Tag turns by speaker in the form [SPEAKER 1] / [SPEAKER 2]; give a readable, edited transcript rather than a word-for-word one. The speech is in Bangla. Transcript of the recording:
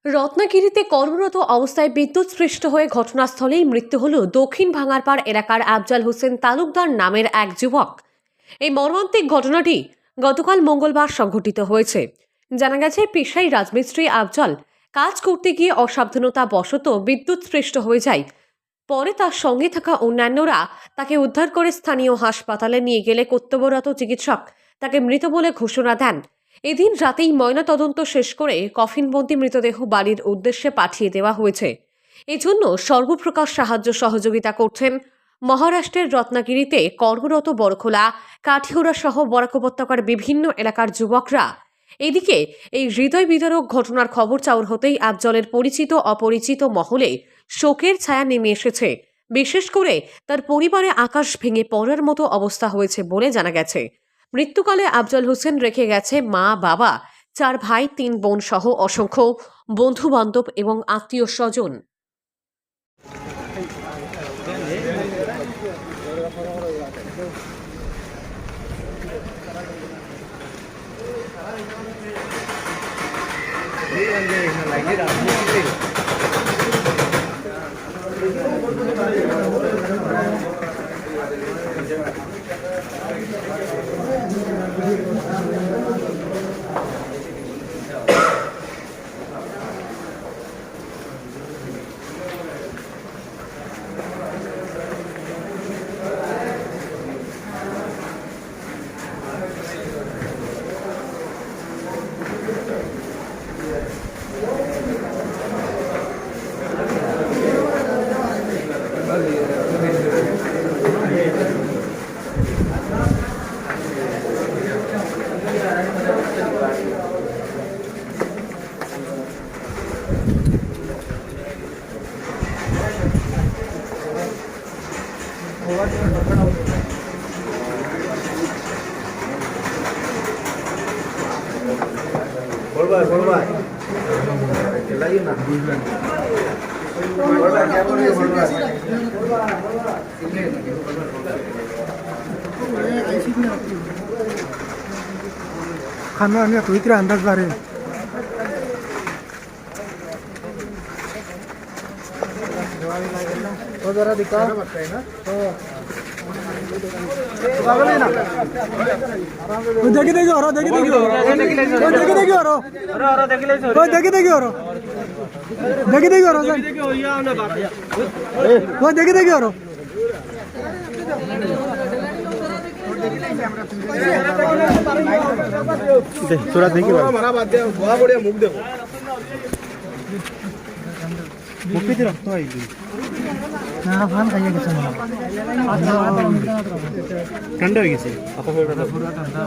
[SPEAKER 1] রত্নাগিরিতে কর্মরত অবস্থায় বিদ্যুৎস্পৃষ্ট হয়ে ঘটনাস্থলেই মৃত্যু হল দক্ষিণ ভাঙারপাড় এলাকার আফজাল হোসেন তালুকদার নামের এক যুবক। এই মর্মান্তিক ঘটনাটি গতকাল মঙ্গলবার সংঘটিত হয়েছে। জানা গেছে, পেশায় রাজমিস্ত্রি আফজাল কাজ করতে গিয়ে অসাবধানতা বশত বিদ্যুৎস্পৃষ্ট হয়ে যায়। পরে তার সঙ্গে থাকা অন্যান্যরা তাকে উদ্ধার করে স্থানীয় হাসপাতালে নিয়ে গেলে কর্তব্যরত চিকিৎসক তাকে মৃত বলে ঘোষণা দেন। এদিন রাতেই ময়নাতদন্ত শেষ করে কফিনবন্দি মৃতদেহ বাড়ির উদ্দেশ্যে পাঠিয়ে দেওয়া হয়েছে। এজন্য সর্বপ্রকার সাহায্য সহযোগিতা করছেন মহারাষ্ট্রের রত্নাগিরিতে কর্মরত বড়খোলা, কাঠিউড়া সহ বরাক উপত্যকার বিভিন্ন এলাকার যুবকরা। এদিকে এই হৃদয় বিদারক ঘটনার খবর চাউর হতেই আফজলের পরিচিত অপরিচিত মহলে শোকের ছায়া নেমে এসেছে। বিশেষ করে তার পরিবারে আকাশ ভেঙে পড়ার মতো অবস্থা হয়েছে বলে জানা গেছে। মৃত্যুকালে আফজল হোসেন রেখে গেছে মা, বাবা, 4 ভাই, 3 বোন সহ অসংখ্য বন্ধু বান্ধব এবং আত্মীয় স্বজন।
[SPEAKER 2] खाना आने तो इतना अंदाज बारे तो जरा दिखा तो देखी देखी और देखी देखी और देखी देखी और देखी देखी और देखी देखी और वो देखी देखी और थोड़ा देखिए हमारा बात है, बहुत बढ़िया मुख देखो मुख पे रखता है हाँ फान खाइए कैसे ठंडा हो गया से आपको पूरा ठंडा